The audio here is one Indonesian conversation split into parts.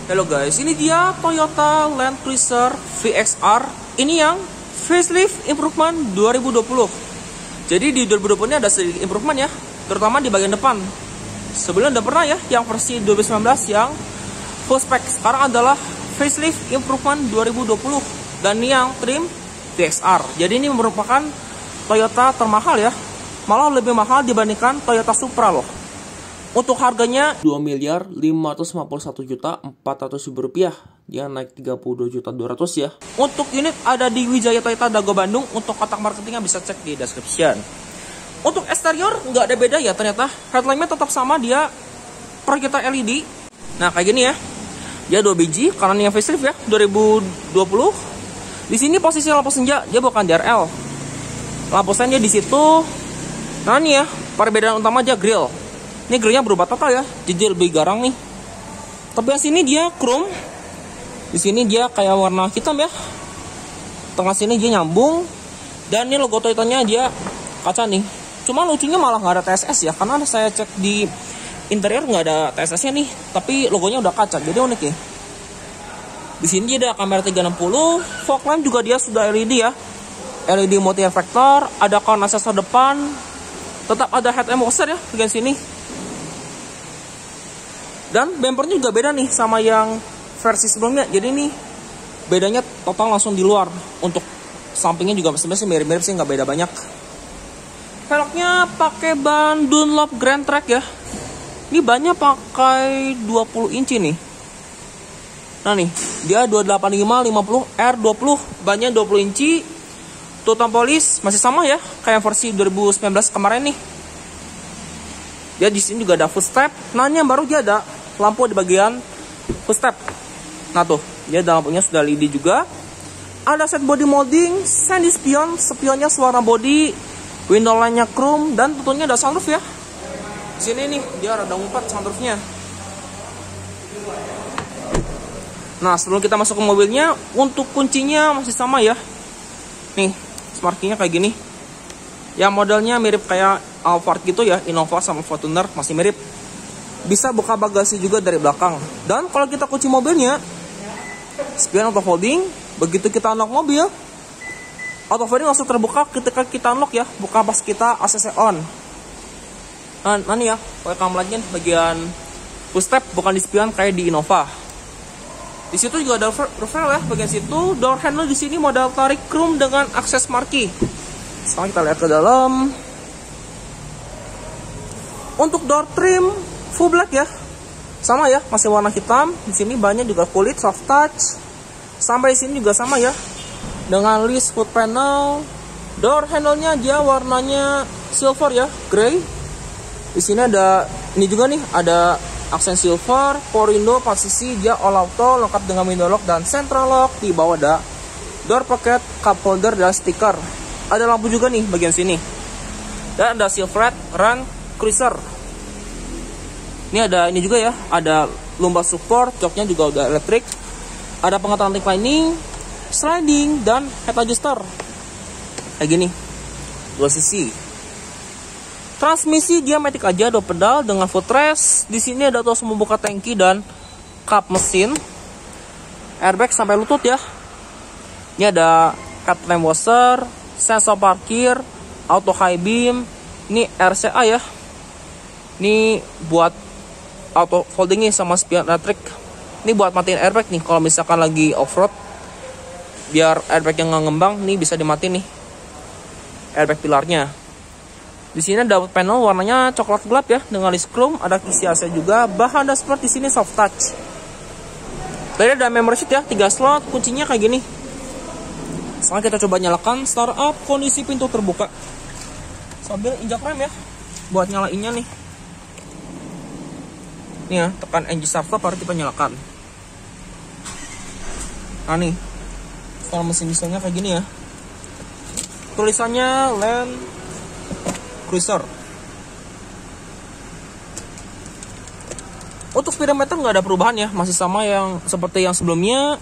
Halo guys, ini dia Toyota Land Cruiser VXR. Ini yang facelift improvement 2020. Jadi di 2020 ini ada sedikit improvement ya, terutama di bagian depan. Sebelumnya udah pernah ya yang versi 2019 yang full spec. Sekarang adalah facelift improvement 2020 dan ini yang trim VXR. Jadi ini merupakan Toyota termahal ya, malah lebih mahal dibandingkan Toyota Supra loh. Untuk harganya 2.551.400.000 rupiah. Dia naik 32.200.000 ya. Untuk unit ada di Wijaya Toyota Dago Bandung. Untuk kotak marketingnya bisa cek di description. Untuk eksterior nggak ada beda ya ternyata. Headlampnya tetap sama, dia projector LED. Nah kayak gini ya. Dia 2 biji karena ini yang facelift ya 2020. Di sini posisi lampu senja dia bukan DRL. Lampu senja di situ. Nah ini ya perbedaan utama aja grill. Ini grillnya berubah total ya, jadi lebih garang nih. Tapi yang sini dia chrome, di sini dia kayak warna hitam ya. Tengah sini dia nyambung, dan ini logo Toyotanya dia kaca nih. Cuma lucunya malah nggak ada TSS ya, karena saya cek di interior nggak ada TSS-nya nih. Tapi logonya udah kaca, jadi unik ya. Di sini dia ada kamera 360, fog lamp juga dia sudah LED ya. LED multi reflector, ada corner sensor depan, tetap ada head embosser ya bagian sini. Dan bumpernya juga beda nih sama yang versi sebelumnya. Jadi ini bedanya total langsung di luar. Untuk sampingnya juga sebenarnya mirip-mirip sih, nggak beda banyak. Velgnya pakai ban Dunlop Grand Track ya. Ini bannya pakai 20 inci nih. Nah nih, dia 285/50 R20, bannya 20 inci. Total polish masih sama ya, kayak versi 2019 kemarin nih. Dia di sini juga ada footstep. Nah ini yang baru dia ada lampu di bagian footstep. Nah tuh, dia ada lampunya sudah LED juga. Ada set body molding, sandy spion, spionnya warna body, window line-nya chrome, dan tentunya ada sunroof ya. Di sini nih dia ada ngumpat sunroofnya. Nah sebelum kita masuk ke mobilnya, untuk kuncinya masih sama ya. Nih, smart key-nya kayak gini. Yang modelnya mirip kayak Alphard gitu ya, Innova sama Fortuner masih mirip. Bisa buka bagasi juga dari belakang. Dan kalau kita kunci mobilnya, spion auto folding. Begitu kita unlock mobil, auto folding langsung terbuka ketika kita unlock ya, bukan pas kita ACC on. Nah nih ya, pakai kameranya bagian push step, bukan di spion kayak di Innova. Di situ juga ada reveal ya, bagian situ. Door handle di sini model tarik chrome dengan akses marquee. Sekarang kita lihat ke dalam. Untuk door trim full black ya, sama ya, masih warna hitam. Di sini bannya juga kulit soft touch. Sampai di sini juga sama ya, dengan list foot panel. Door handle-nya dia warnanya silver ya, grey. Di sini ada ini juga nih, ada aksen silver. Power window posisi dia all auto, lengkap dengan window lock dan central lock. Di bawah ada door pocket, cup holder dan stiker. Ada lampu juga nih bagian sini. Dan ada Silverado Land Cruiser. Ini ada ini juga ya, ada lumbar support, joknya juga udah elektrik. Ada pengaturan anti lining, sliding, dan head adjuster. Kayak gini, 2 sisi. Transmisi dia matic aja, 2 pedal dengan footrest. Di sini ada tos membuka tangki dan kap mesin. Airbag sampai lutut ya. Ini ada cut lamp washer, sensor parkir, auto high beam. Ini RCA ya. Ini buat auto folding nih sama spion elektrik. Ini buat matiin airbag nih kalau misalkan lagi off-road. Biar airbag yang nggak ngembang nih bisa dimatiin nih. Airbag pilarnya. Di sini ada panel warnanya coklat gelap ya dengan list chrome, ada kisi AC juga. Bahan dashboard di sini soft touch. Tadi ada memory seat ya, 3 slot, kuncinya kayak gini. Sekarang kita coba nyalakan start up, kondisi pintu terbuka. Sambil injak rem ya buat nyalainnya nih. Nih ya, tekan engine starter baru kita nyalakan. Nah nih, sekarang mesin dieselnya kayak gini ya. Tulisannya Land Cruiser. Untuk speedometer nggak ada perubahan ya, masih sama yang seperti yang sebelumnya.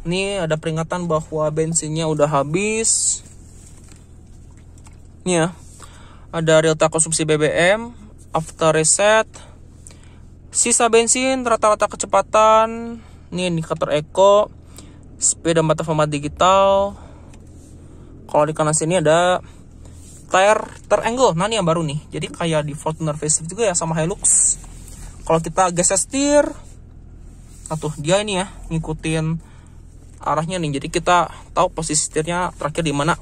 Ini ada peringatan bahwa bensinnya udah habis. Nih ya, ada real time konsumsi BBM, after reset, Sisa bensin, rata-rata kecepatan. Ini indikator eco, speedometer format digital. Kalau di kanan sini ada tire angle. Nah ini yang baru nih. Jadi kayak di Fortuner facelift juga ya sama Hilux. Kalau kita geser setir, nah tuh dia ini ya ngikutin arahnya nih. Jadi kita tahu posisi setirnya terakhir di mana.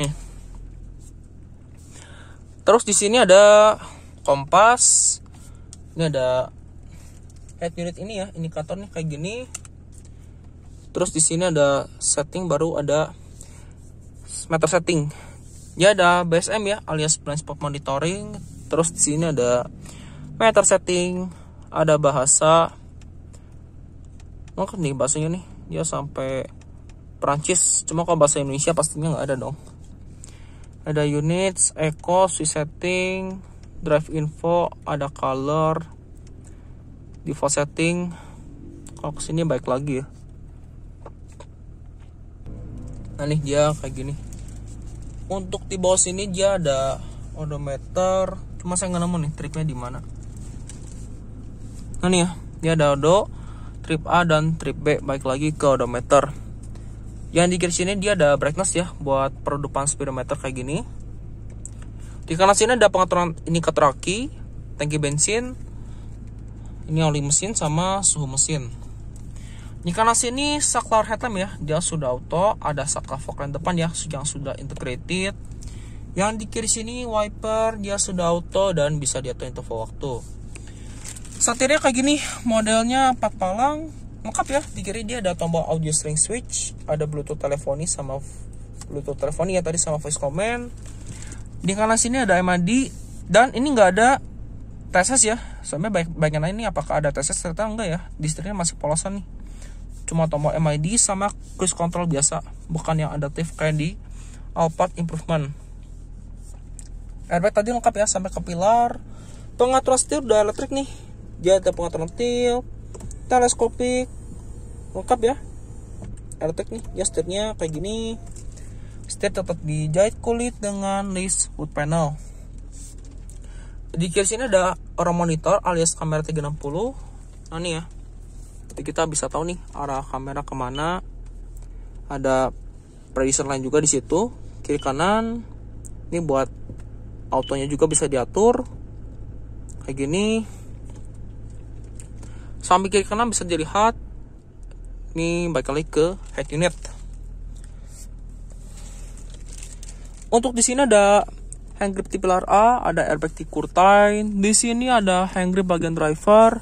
Nih. Terus di sini ada kompas. Ini ada head unit ini ya, indikatornya kayak gini. Terus di sini ada setting, baru ada meter setting. Dia ada BSM ya, alias blind spot monitoring. Terus di sini ada meter setting, ada bahasa. Mungkin nih bahasanya nih, dia sampai Perancis. Cuma kalau bahasa Indonesia pastinya nggak ada dong. Ada units, eco, switch setting, drive info, ada color, default setting. Kalau kesini baik lagi ya. Nah nih dia kayak gini. Untuk di bawah sini dia ada odometer. Cuma saya nggak nemu nih tripnya di mana. Nah nih ya, dia ada odo, trip A dan trip B. Baik lagi ke odometer. Yang di kiri sini dia ada brightness ya, buat peredupan speedometer kayak gini. Di kanan sini ada pengaturan indikator aki, tangki bensin, ini oli mesin sama suhu mesin. Di kanan sini saklar headlamp ya, dia sudah auto. Ada saklar fog lamp depan ya, yang sudah integrated. Yang di kiri sini wiper, dia sudah auto dan bisa diatur interval waktu. Setirnya kayak gini, modelnya 4 palang, lengkap ya. Di kiri dia ada tombol audio string switch, ada bluetooth teleponi sama bluetooth teleponi ya tadi, sama voice command. Di kanan sini ada MID, dan ini nggak ada TSS ya. Soalnya bagian lain ini apakah ada TSS, ternyata enggak ya. Di setirnya masih polosan nih. Cuma tombol MID sama cruise control biasa, bukan yang adaptif kayak di Alphard Improvement. Airbag tadi lengkap ya sampai ke pilar. Pengaturan setir udah elektrik nih. Dia ada pengaturan tilt, teleskopik, lengkap ya. Elektrik nih, ya setirnya kayak gini. Setir tetap dijahit kulit dengan lace wood panel. Di kiri sini ada arah monitor alias kamera 360. Nah nih ya, jadi kita bisa tahu nih arah kamera kemana. Ada prediction line juga di situ, kiri kanan. Ini buat autonya juga bisa diatur kayak gini. Samping kiri kanan bisa dilihat. Ini balik lagi ke head unit. Untuk di sini ada hand grip di pilar A, ada airbag di kurtain. Di sini ada hand grip bagian driver,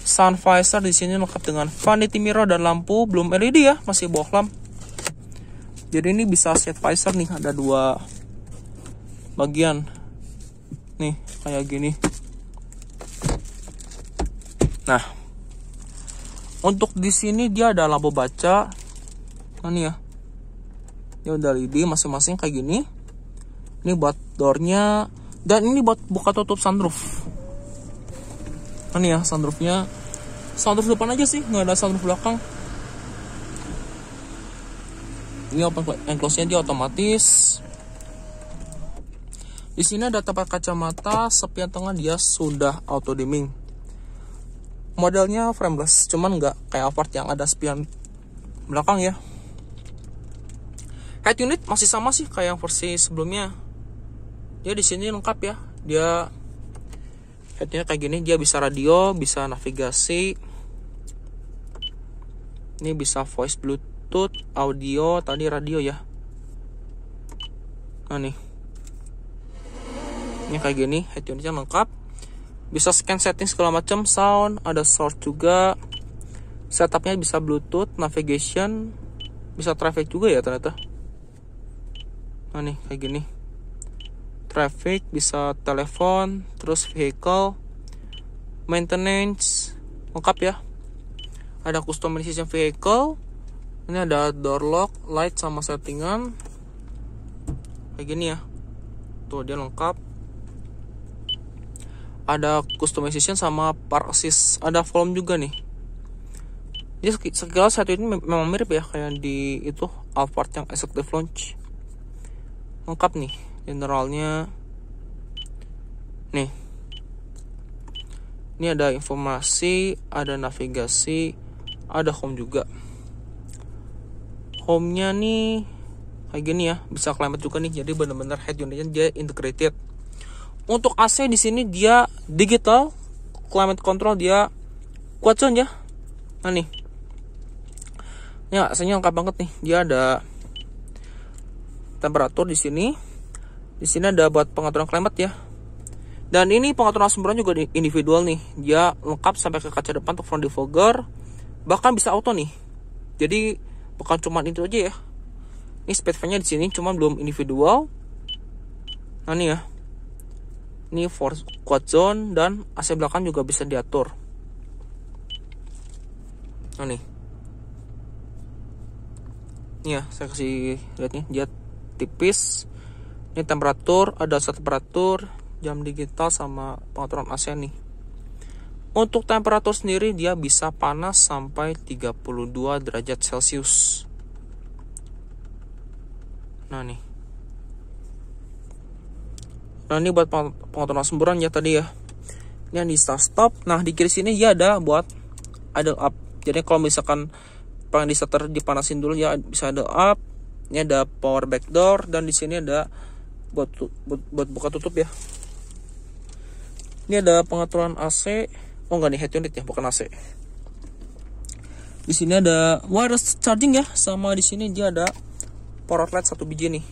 sun visor di sini lengkap dengan vanity mirror dan lampu, belum LED ya, masih bohlam. Jadi ini bisa set visor nih, ada 2 bagian. Nih, kayak gini. Nah, untuk di sini dia ada lampu baca. Nah nih ya, dia udah LED masing-masing kayak gini. Ini buat doornya, dan ini buat buka tutup sunroof. Nah nih ya sunroofnya, sunroof depan aja sih, nggak ada sunroof belakang. Ini open and close-nya dia otomatis. Di sini ada tempat kacamata, spion tengah dia sudah auto dimming. Modelnya frameless, cuman nggak kayak Alphard yang ada spion belakang ya. Head unit masih sama sih kayak yang versi sebelumnya. Dia di sini lengkap ya. Dia headnya kayak gini, dia bisa radio, bisa navigasi. Ini bisa voice, bluetooth, audio, tadi radio ya. Nah nih, ini kayak gini, head unitnya lengkap. Bisa scan setting segala macam, sound, ada source juga. Setupnya bisa bluetooth, navigation, bisa traffic juga ya ternyata. Nah nih kayak gini, traffic, bisa telepon, terus vehicle, maintenance, lengkap ya. Ada customization vehicle. Ini ada door lock, light sama settingan kayak gini ya. Tuh dia lengkap. Ada customization sama park assist, ada volume juga nih. Jadi sekilas satu ini memang mirip ya kayak di itu Alphard yang executive launch. Lengkap nih generalnya. Nih Ini ada informasi, ada navigasi, ada home juga. Home-nya nih kayak gini ya, bisa climate juga nih. Jadi benar-benar head unitnya dia integrated. Untuk AC di sini dia digital, climate control dia quad zone ya. Nah nih, ini AC-nya lengkap banget nih. Dia ada temperatur di sini. Di sini ada buat pengaturan climate ya. Dan ini pengaturan semburan juga individual nih. Dia lengkap sampai ke kaca depan untuk front defogger. Bahkan bisa auto nih. Jadi bukan cuma itu aja ya. Ini speed fan-nya di sini cuma belum individual. Nah nih ya. Ini for quad zone dan AC belakang juga bisa diatur. Nah nih. Ini ya, saya kasih lihat nih, dia tipis. Ini temperatur, ada set temperatur, jam digital sama pengaturan AC nih. Untuk temperatur sendiri dia bisa panas sampai 32 derajat Celcius. Nah nih. Nah ini buat pengaturan semburan ya tadi ya. Ini yang di stop. Nah di kiri sini dia ada buat idle up. Jadi kalau misalkan pengen di starter dipanasin dulu ya bisa idle up. Ini ada power back door dan di sini ada buat buka tutup ya. Ini ada pengaturan AC. Oh enggak nih, head unit ya, bukan AC. Di sini ada wireless charging ya, sama di sini dia ada power outlet 1 biji nih.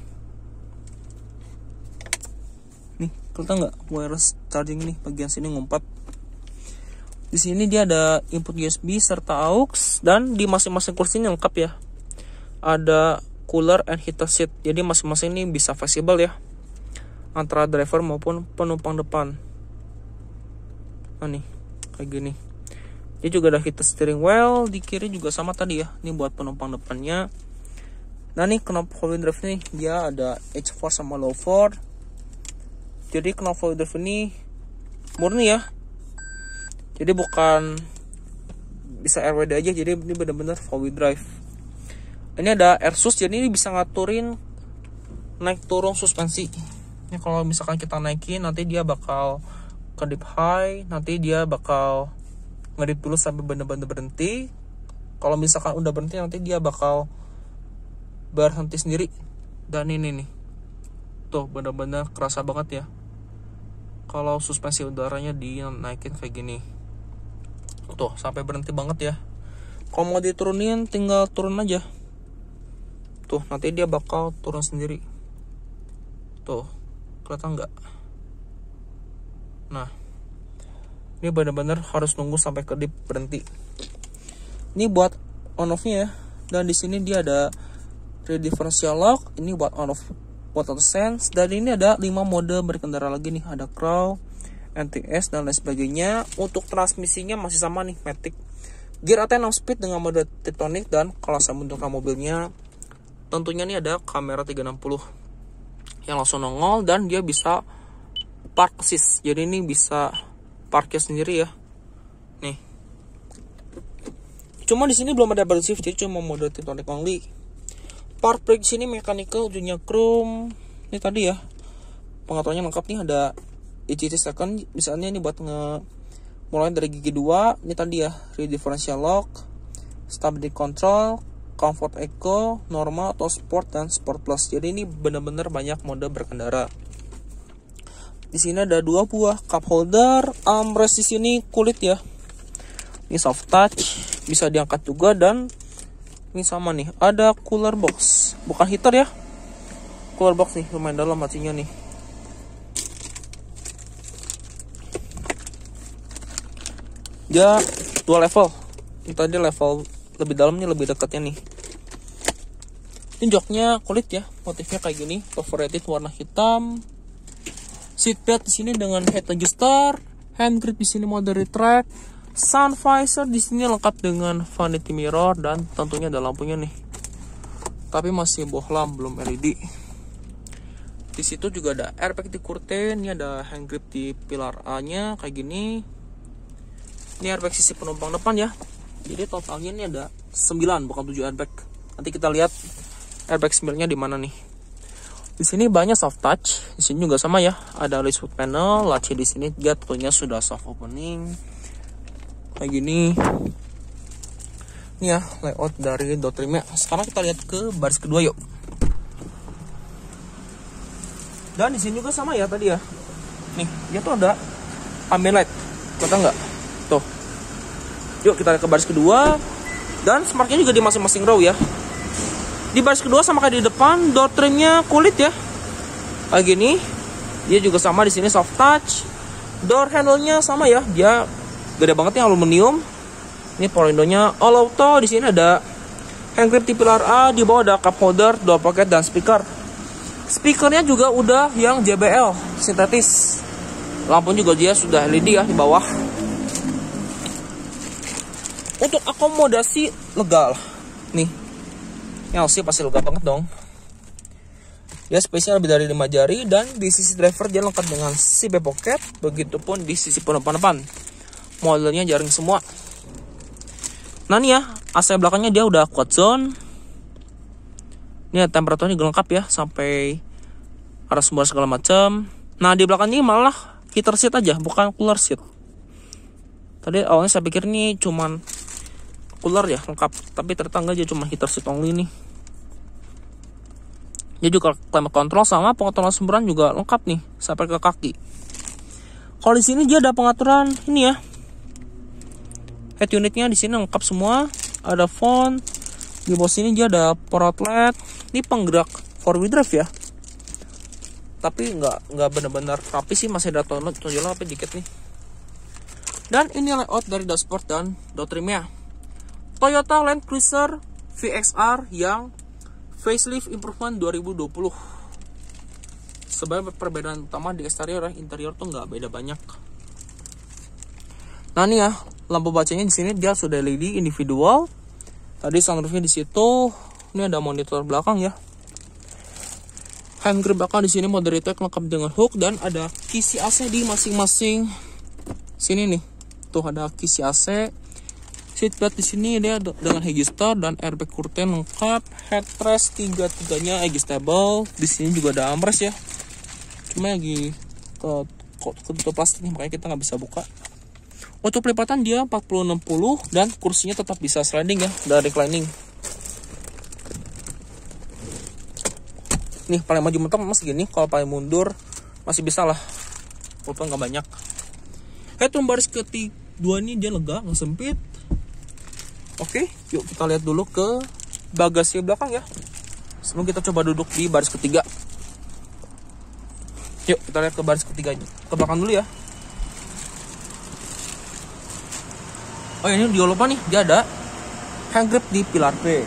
Nih, kelihatan nggak wireless charging ini bagian sini ngumpat. Di sini dia ada input USB serta aux dan di masing-masing kursi ini lengkap ya. Ada cooler and heater seat. Jadi masing-masing ini bisa fleksibel ya, antara driver maupun penumpang depan. Nah nih, kayak gini. Dia juga ada heated steering wheel, di kiri juga sama tadi ya. Ini buat penumpang depannya. Nah nih knop four-wheel drive nih, dia ada H4 sama low 4. Jadi knop four-wheel drive ini murni ya. Jadi bukan bisa RWD aja, jadi ini benar-benar four-wheel drive. Ini ada air sus, jadi ini bisa ngaturin naik turun suspensi. Ini kalau misalkan kita naikin nanti dia bakal kedip high, nanti dia bakal ngedip dulu sampai bener-bener berhenti. Kalau misalkan udah berhenti nanti dia bakal berhenti sendiri. Dan ini nih, tuh bener-bener kerasa banget ya kalau suspensi udaranya dinaikin kayak gini. Tuh sampai berhenti banget ya. Kalau mau diturunin tinggal turun aja. Tuh nanti dia bakal turun sendiri. Tuh kelihatan nggak? Nah, ini benar-benar harus nunggu sampai kedip berhenti. Ini buat on off-nya ya. Dan di sini dia ada rear differential lock. Ini buat on off, buat auto sense. Dan ini ada 5 mode berkendara lagi nih. Ada crawl, NTS dan lain sebagainya. Untuk transmisinya masih sama nih, matic. Gear AT 6 speed dengan mode Tiptronic. Dan kalau saya bentukkan mobilnya, tentunya nih ada kamera 360 yang langsung nongol dan dia bisa park assist. Jadi ini bisa parkir sendiri ya. Nih. Cuma di sini belum ada double shift, jadi cuma mode Tiptronic only. Park brake sini mechanical, ujungnya chrome. Ini tadi ya. Pengaturannya lengkap nih, ada ECC second misalnya ini buat mulai dari gigi 2. Ini tadi ya, rear differential lock, stability control, comfort eco, normal atau sport dan sport plus. Jadi ini benar-benar banyak mode berkendara. Di sini ada 2 buah cup holder, armrest di sini kulit ya. Ini soft touch, bisa diangkat juga dan ini sama nih, ada cooler box, bukan heater ya. Cooler box nih, lumayan dalam hatinya nih. Dia 2 level. Ini tadi level lebih dalamnya, lebih dekatnya nih. Ini joknya kulit ya, motifnya kayak gini, perforated warna hitam. Seatbelt di sini dengan head adjuster, hand grip di sini mode retract, sun visor di sini lengkap dengan vanity mirror dan tentunya ada lampunya nih. Tapi masih bohlam, belum LED. Di situ juga ada airbag di curtain, ini ada hand grip di pilar A-nya kayak gini. Ini airbag sisi penumpang depan ya. Jadi totalnya ini ada 9 bukan 7 airbag. Nanti kita lihat airbag 9-nya di mana nih. Di sini banyak soft touch. Di sini juga sama ya. Ada leaf panel, latch di sini dia tentunya sudah soft opening. kayak gini. Ini ya layout dari door trimnya. Sekarang kita lihat ke baris kedua yuk. Dan di sini juga sama ya tadi ya. Nih, dia tuh ada ambient light. Kelihatan nggak? Tuh. Yuk kita lihat ke baris kedua. Dan smartnya juga di masing-masing row ya. Di baris kedua sama kayak di depan, door trimnya kulit ya. Kayak gini. Dia juga sama di sini soft touch. Door handle-nya sama ya. Dia gede banget ya, aluminium. Ini power window-nya all auto. Di sini ada hand grip di pilar A, di bawah ada cup holder, door pocket dan speaker. Speakernya juga udah yang JBL sintetis. Lampu juga dia sudah LED ya di bawah. Untuk akomodasi lega lah. Nih. LC pasti lega banget dong. Dia space-nya lebih dari 5 jari dan di sisi driver dia lengkap dengan CB pocket, begitupun di sisi penumpang depan. Modelnya jaring semua. Nah nih ya, AC belakangnya dia udah quad zone. Ini temperaturnya juga lengkap ya, sampai arah sumber segala macam. Nah di belakang ini malah heater seat aja, bukan cooler seat. Tadi awalnya saya pikir ini cuman cooler ya, lengkap. Tapi ternyata enggak, dia cuma heater seat only nih. Dia juga climate control sama pengaturan semburan juga lengkap nih, sampai ke kaki. Kalau di sini dia ada pengaturan ini ya. Head unitnya di sini lengkap semua, ada font. Di bawah sini dia ada power outlet. Ini penggerak 4-wheel drive ya. Tapi nggak benar-benar rapi sih, masih ada tonjolan tapi dikit nih. Dan ini layout dari dashboard dan door trimnya. Toyota Land Cruiser VXR yang facelift improvement 2020. Sebenarnya perbedaan utama di eksterior ya, interior tuh nggak beda banyak. Nah nih ya, lampu bacanya di sini dia sudah LED individual. Tadi sunroofnya di situ. Ini ada monitor belakang ya. Hand grip belakang di sini moderator lengkap dengan hook dan ada kisi AC di masing-masing sini nih. Tuh ada kisi AC. Seatbelt di sini dia dengan register dan airbag curtain lengkap. Headrest tiga-tiganya adjustable. Di sini juga ada armrest ya. Cuma lagi ketutup plastik nih, makanya kita nggak bisa buka. Untuk pelipatan dia 40-60 dan kursinya tetap bisa sliding ya, dari reclining. Nih paling maju mentok masih gini, kalau paling mundur masih bisa lah, walaupun nggak banyak. Headroom baris kedua ini dia lega, nggak sempit. Oke, yuk kita lihat dulu ke bagasi belakang ya. Sebelum kita coba duduk di baris ketiga. Yuk kita lihat ke baris ketiga, ke belakang dulu ya. Oh ini dia lupa nih, dia ada hand grip di pilar B.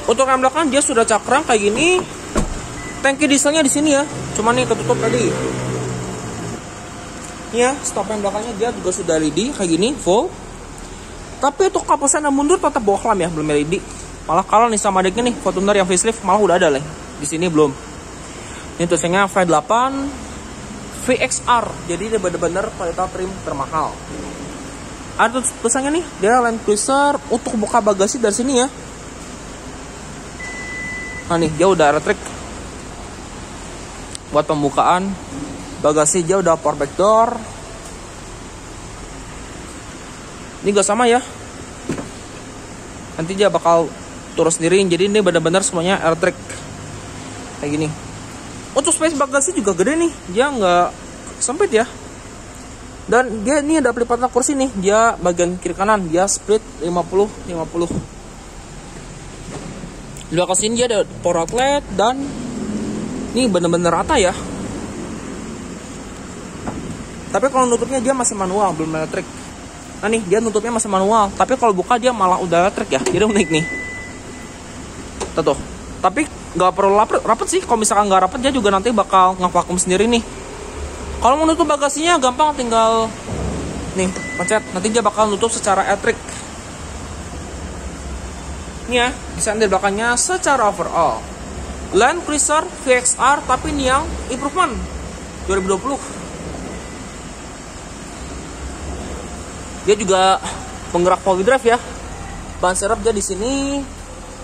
Untuk yang belakang dia sudah cakram kayak gini. Tangki dieselnya di sini ya, cuman nih ketutup tadi. Ini ya, stop yang belakangnya dia juga sudah LED kayak gini, full. Tapi untuk kapusan yang mundur tetap bawah lam ya, belum LED. Malah kalah nih sama adiknya nih, Fortuner yang facelift malah udah ada lah. Di sini belum. Ini tulisannya V8 VXR, jadi dia benar-benar kualitas trim termahal. Ada tulisannya nih, dia Land Cruiser. Untuk buka bagasi dari sini ya. Nah nih, dia udah elektrik. Buat pembukaan bagasi dia udah power back door. Ini gak sama ya. Nanti dia bakal turun sendiri, jadi ini benar-benar semuanya elektrik. Kayak gini. Untuk space bagasi juga gede nih, dia nggak sempit ya. Dan dia ini ada pelipatan kursi nih, dia bagian kiri kanan dia split 50-50. Di belakang sini dia ada power outlet dan ini bener-bener rata ya. Tapi kalau nutupnya dia masih manual, belum elektrik. Nah nih dia nutupnya masih manual, tapi kalau buka dia malah udah elektrik ya, jadi unik nih. Tuh. Tapi nggak perlu rapet sih. Kalau misalkan nggak rapet dia juga nanti bakal ngevakum sendiri nih. Kalau mau nutup bagasinya gampang, tinggal nih pencet, nanti dia bakal nutup secara elektrik. Ini ya desain dari belakangnya secara overall Land Cruiser VXR, tapi ini yang improvement 2020. Dia juga penggerak 4-wheel drive ya. Ban serep dia di sini.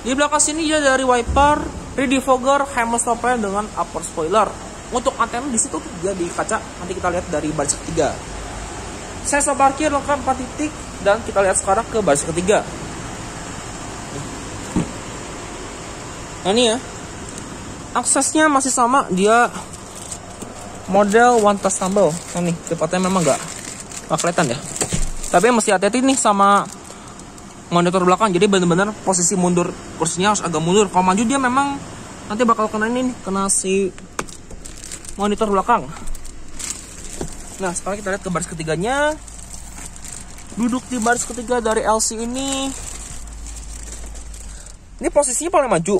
Di belakang sini dia dari wiper, rear defogger, hammer stopper dengan upper spoiler. Untuk antena di situ dia di kaca, nanti kita lihat dari baris ketiga. Sensor parkir lengkap 4 titik, dan kita lihat sekarang ke baris ketiga. Nah ini ya, aksesnya masih sama, dia model one touch tumble. Nah nih, cepatnya memang nggak kelihatan ya. Tapi masih hati-hati nih sama monitor belakang, jadi benar-benar posisi mundur kursinya harus agak mundur. Kalau maju dia memang nanti bakal kena ini nih, kena si monitor belakang. Nah sekarang kita lihat ke baris ketiganya. Duduk di baris ketiga dari LC ini posisinya paling maju.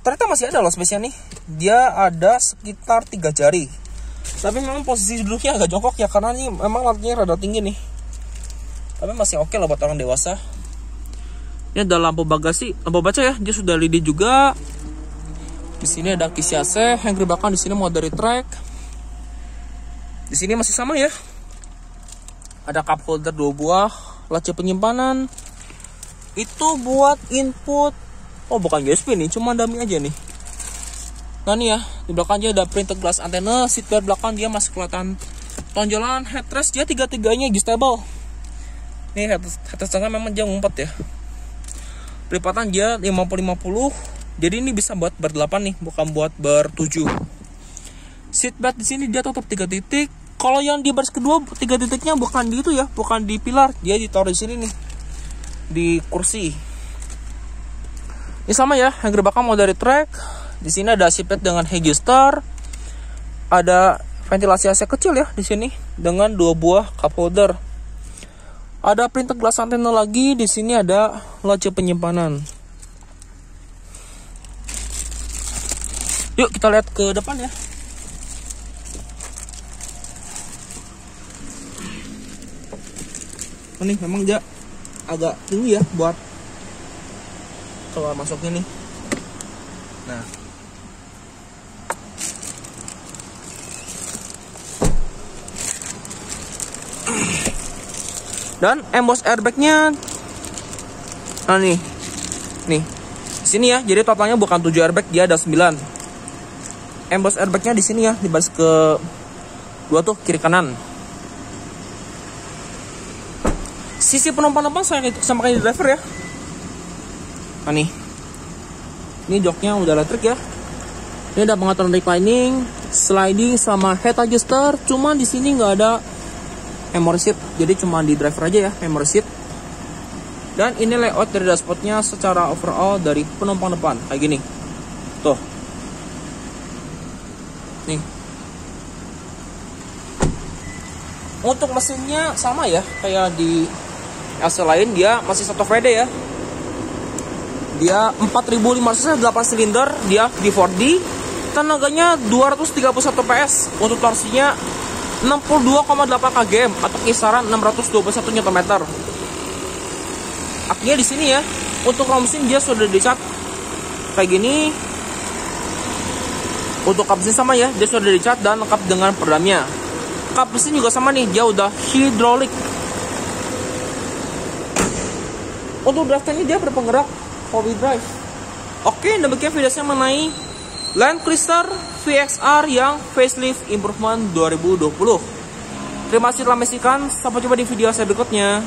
Ternyata masih ada loh space-nya nih. Dia ada sekitar 3 jari. Tapi memang posisi duduknya agak jongkok ya, karena ini memang lantainya rada tinggi nih. Tapi masih oke lah buat orang dewasa. Ini ada lampu bagasi, lampu baca ya. Dia sudah LED juga. Di sini ada kisi AC, hanger belakang di sini mau dari track. Di sini masih sama ya. Ada cup holder 2 buah, laci penyimpanan. Itu buat input. Oh, bukan USB nih, cuma dummy aja nih. Nah nih ya, di belakang dia ada printed glass antena, seatbelt belakang dia masih kelihatan tonjolan, headrest dia 3-3-nya adjustable. Nih headrest tengah memang dia ngumpet ya. Lipatan dia 50-50. Jadi ini bisa buat ber-8 nih, bukan buat ber-7. Seatbelt di sini dia tetap 3 titik. Kalau yang di baris kedua 3 titiknya bukan di itu ya, bukan di pilar, dia ditaruh di sini nih, di kursi. Ini sama ya, hanger belakang mau dari track. Di sini ada seatbelt dengan adjuster. Ada ventilasi AC kecil ya di sini dengan 2 buah cup holder. Ada printed glass antena lagi, di sini ada laci penyimpanan. Yuk kita lihat ke depan ya. Ini memang dia agak tinggi ya buat keluar masuknya nih. Nah, dan emboss airbagnya, nah nih, di sini ya. Jadi totalnya bukan 7 airbag, dia ada 9. Emboss airbagnya di sini ya, di baris ke 2 tuh kiri kanan. Sisi penumpang depan sama kayak di driver ya. Nah nih, ini joknya udah elektrik ya. Ini ada pengaturan reclining, sliding sama head adjuster. Cuma di sini nggak ada memory seat, jadi cuma di driver aja ya memory seat. Dan ini layout dari dashboardnya secara overall dari penumpang depan kayak gini. Tuh, nih. Untuk mesinnya sama ya kayak di LC lain, dia masih 1 VD ya. Dia 4508 silinder, dia di 4D. Tenaganya 231 PS. Untuk torsinya 62,8 kgm atau kisaran 621 Nm. Akinya di sini ya. Untuk mesin dia sudah dicat kayak gini. Untuk kap mesin sama ya, dia sudah dicat dan lengkap dengan peredamnya. Kap mesin juga sama nih, dia udah hidrolik. Untuk drivetrainnya dia berpenggerak 4-wheel drive. Oke, demikian videonya mengenai Land Cruiser VXR yang facelift improvement 2020. Terima kasih telah menyaksikan. Sampai jumpa di video saya berikutnya.